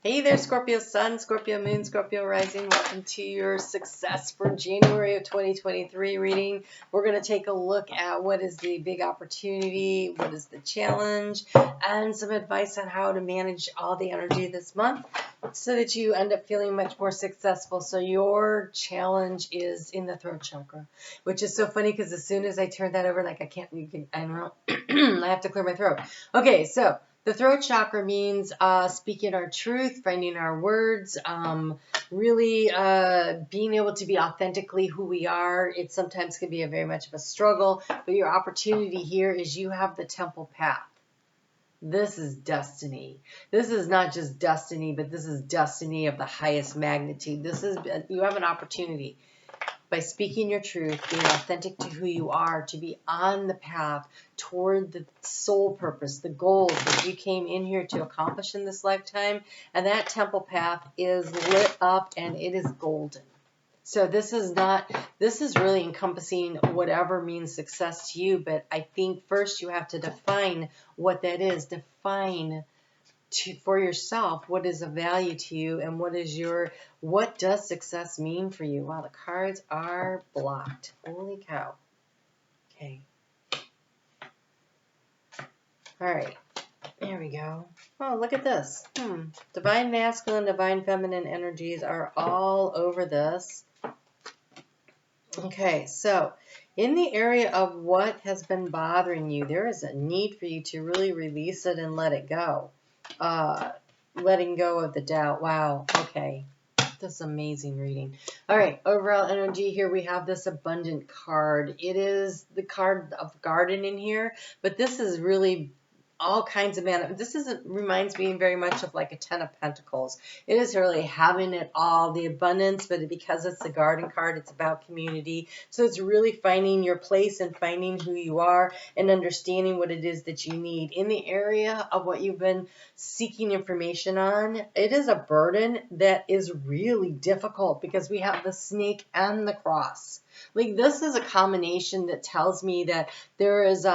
Hey there, Scorpio Sun, Scorpio Moon, Scorpio Rising. Welcome to your Success for January of 2023 reading. We're going to take a look at what is the big opportunity, what is the challenge, and some advice on how to manage all the energy this month so that you end up feeling much more successful. So your challenge is in the throat chakra, which is so funny because as soon as I turn that over, like I don't know, I have to clear my throat. Okay, so the throat chakra means speaking our truth, finding our words, really being able to be authentically who we are. It sometimes can be very much of a struggle, but your opportunity here is you have the temple path. This is destiny. This is not just destiny, but this is destiny of the highest magnitude. You have an opportunity by speaking your truth, being authentic to who you are, to be on the path toward the soul purpose, the goals that you came in here to accomplish in this lifetime. And that temple path is lit up and it is golden. So this is really encompassing whatever means success to you. But I think first you have to define what that is. Define for yourself what is of value to you and what does success mean for you. Wow, the cards are blocked. Holy cow. Okay. All right. There we go. Oh, look at this. Divine masculine, divine feminine energies are all over this. Okay, so in the area of what has been bothering you, there is a need for you to really release it and let it go. Letting go of the doubt. Wow. Okay. This is amazing reading. All right. Overall energy here. We have this abundant card. It is the card of garden in here, but this is really all kinds of reminds me very much of like a 10 of Pentacles. It is really having it all, the abundance, but because it's the garden card, it's about community. So it's really finding your place and finding who you are and understanding what it is that you need. In the area of what you've been seeking information on, it is a burden that is really difficult because we have the snake and the cross. Like this is a combination that tells me that there is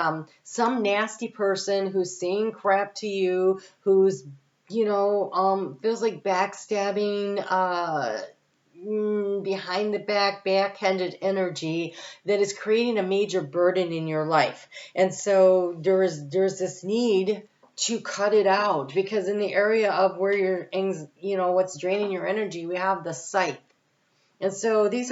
some nasty person who's saying crap to you, who's, feels like backstabbing, behind the back, backhanded energy that is creating a major burden in your life. And so there's this need to cut it out because in the area of where what's draining your energy, we have the scythe. And so this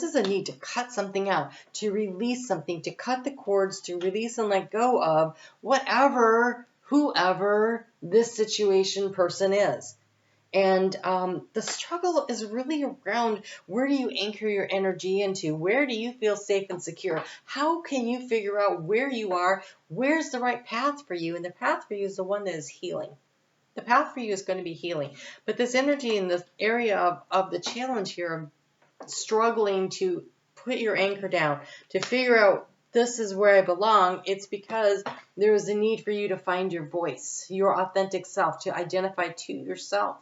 is a need to cut something out, to release something, to cut the cords, to release and let go of whoever this situation person is. And the struggle is really around where do you anchor your energy into? Where do you feel safe and secure? How can you figure out where you are? Where's the right path for you? And the path for you is the one that is healing. The path for you is going to be healing. But this energy in this area of the challenge here of struggling to put your anchor down, to figure out this is where I belong, it's because there is a need for you to find your voice, your authentic self, to identify to yourself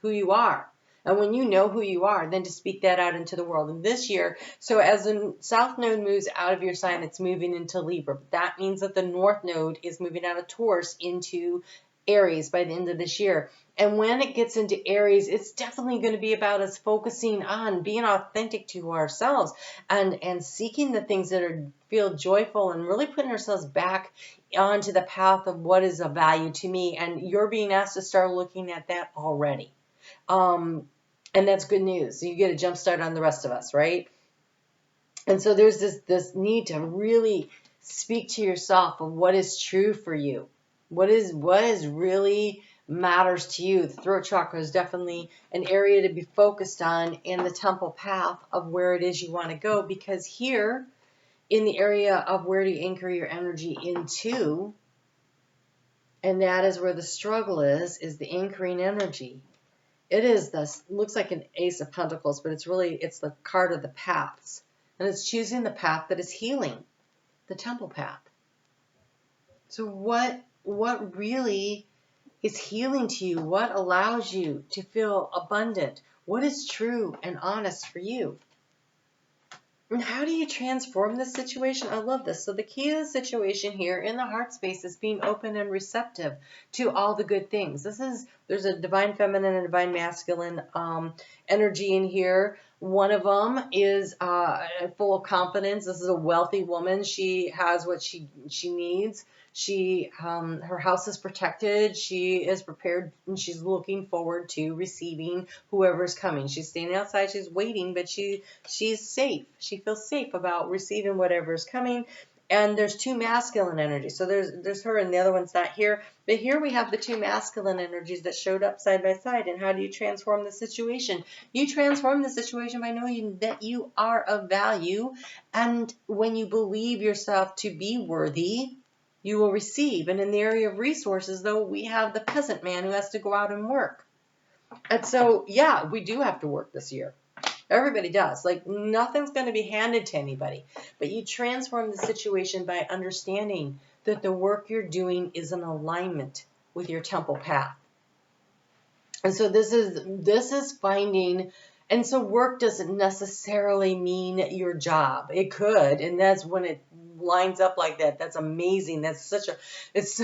who you are. And when you know who you are, then to speak that out into the world. And this year, so as the South Node moves out of your sign, it's moving into Libra. That means that the North Node is moving out of Taurus into Aries by the end of this year. And when it gets into Aries, it's definitely going to be about us focusing on being authentic to ourselves and seeking the things that feel joyful and really putting ourselves back onto the path of what is of value to me. And you're being asked to start looking at that already. And that's good news. You get a jump start on the rest of us, right? And so there's this need to really speak to yourself of what is true for you. What is really matters to you. The throat chakra is definitely an area to be focused on in the temple path of where it is you want to go, because here in the area of where do you anchor your energy into, and that is where the struggle is the anchoring energy. It is looks like an Ace of Pentacles, but it's the card of the paths. And it's choosing the path that is healing, the temple path. So what really is healing to you? What allows you to feel abundant? What is true and honest for you? And how do you transform this situation? I love this. So the key to the situation here in the heart space is being open and receptive to all the good things. There's a divine feminine and divine masculine energy in here. One of them is full of confidence. This is a wealthy woman. She has what she needs. Her house is protected. She is prepared, and she's looking forward to receiving whoever's coming. She's standing outside. She's waiting, but she's safe. She feels safe about receiving whatever's coming. And there's two masculine energies. So there's her, and the other one's not here. But here we have the two masculine energies that showed up side by side. And how do you transform the situation? You transform the situation by knowing that you are of value. And when you believe yourself to be worthy, you will receive. And in the area of resources, though, we have the peasant man who has to go out and work. And so, yeah, we do have to work this year. Everybody does. Like, nothing's going to be handed to anybody. But you transform the situation by understanding that the work you're doing is in alignment with your temple path. And so this is finding, and so work doesn't necessarily mean your job. It could, and that's when it lines up like that. That's amazing. It's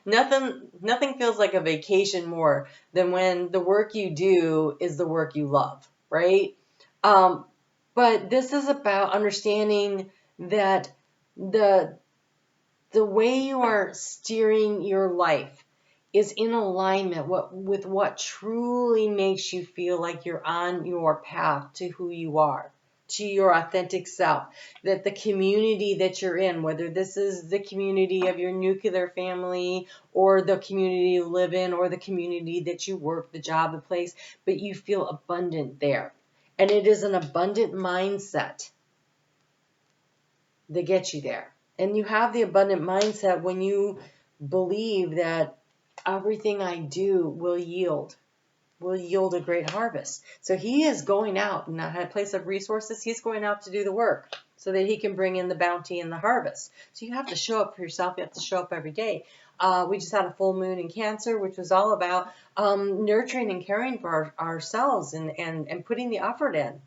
nothing feels like a vacation more than when the work you do is the work you love, right? But this is about understanding that the way you are steering your life is in alignment with what truly makes you feel like you're on your path to who you are, to your authentic self. That the community that you're in, whether this is the community of your nuclear family or the community you live in or the community that you work, the job, the place, but you feel abundant there. And it is an abundant mindset that gets you there. And you have the abundant mindset when you believe that everything I do will yield a great harvest. So he is going out in a place of resources. He's going out to do the work so that he can bring in the bounty and the harvest. So you have to show up for yourself. You have to show up every day. We just had a full moon in Cancer, which was all about nurturing and caring for ourselves and putting the effort in.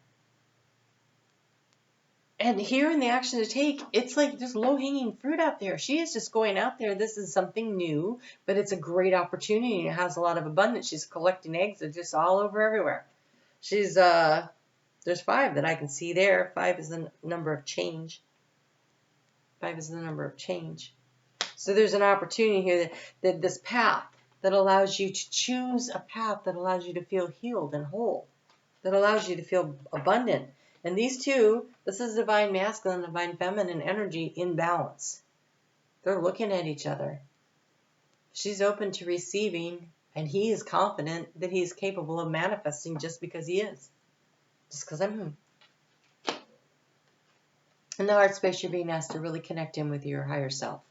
And here in the action to take, it's like there's low-hanging fruit out there. She is just going out there. This is something new, but it's a great opportunity. It has a lot of abundance. She's collecting eggs. They're just all over everywhere. She's, there's 5 that I can see there. 5 is the number of change. 5 is the number of change. So there's an opportunity here that this path that allows you to choose a path that allows you to feel healed and whole, that allows you to feel abundant. And these two, this is divine masculine, divine feminine energy in balance. They're looking at each other. She's open to receiving, and he is confident that he is capable of manifesting just because he is. Just because I'm him. In the heart space, you're being asked to really connect in with your higher self.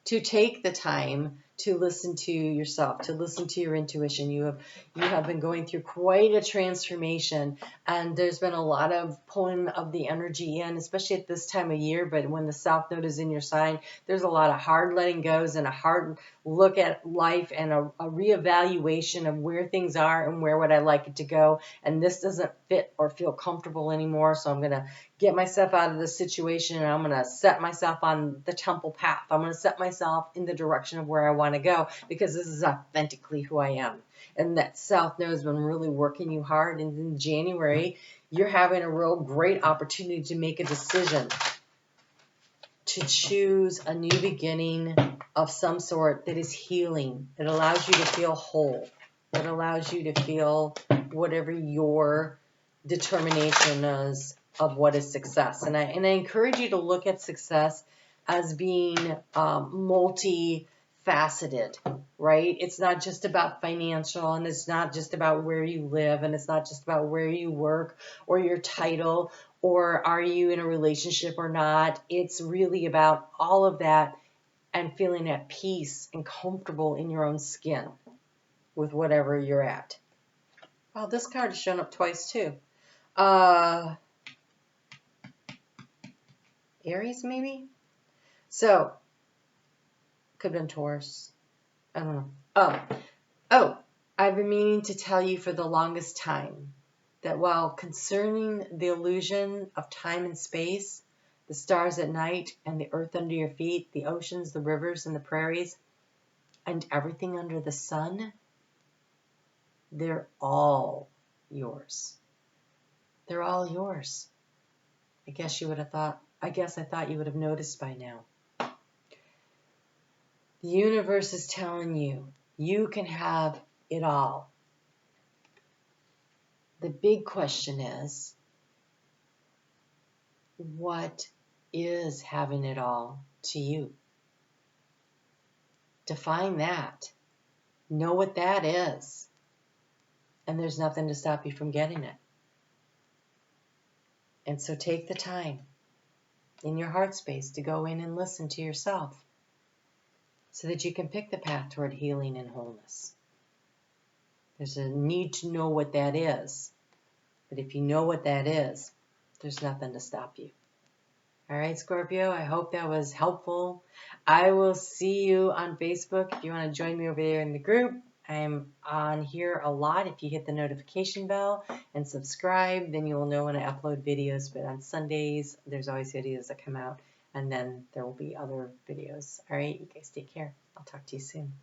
To take the time to listen to yourself, to listen to your intuition. You have been going through quite a transformation, and there's been a lot of pulling of the energy in, especially at this time of year. But when the South Node is in your sign, there's a lot of hard letting goes and a hard look at life and a reevaluation of where things are and where would I like it to go. And this doesn't fit or feel comfortable anymore, so I'm going to get myself out of this situation, and I'm going to set myself on the temple path. I'm going to set myself in the direction of where I want to go, because this is authentically who I am. And that South Node has been really working you hard. And in January, you're having a real great opportunity to make a decision to choose a new beginning of some sort that is healing. It allows you to feel whole. It allows you to feel whatever your determination is of what is success. And I encourage you to look at success as being multifaceted, right? It's not just about financial, and it's not just about where you live, and it's not just about where you work or your title or are you in a relationship or not. It's really about all of that and feeling at peace and comfortable in your own skin with whatever you're at. Wow, this card has shown up twice too. Aries, maybe? So, could have been Taurus. I don't know. Oh, I've been meaning to tell you for the longest time that while concerning the illusion of time and space, the stars at night and the earth under your feet, the oceans, the rivers, and the prairies, and everything under the sun, they're all yours. They're all yours. I guess I thought you would have noticed by now. The universe is telling you, you can have it all. The big question is, what is having it all to you? Define that. Know what that is. And there's nothing to stop you from getting it. And so take the time in your heart space to go in and listen to yourself so that you can pick the path toward healing and wholeness. There's a need to know what that is. But if you know what that is, there's nothing to stop you. All right, Scorpio, I hope that was helpful. I will see you on Facebook if you want to join me over there in the group. I'm on here a lot. If you hit the notification bell and subscribe, then you will know when I upload videos. But on Sundays, there's always videos that come out, and then there will be other videos. All right, you guys take care. I'll talk to you soon.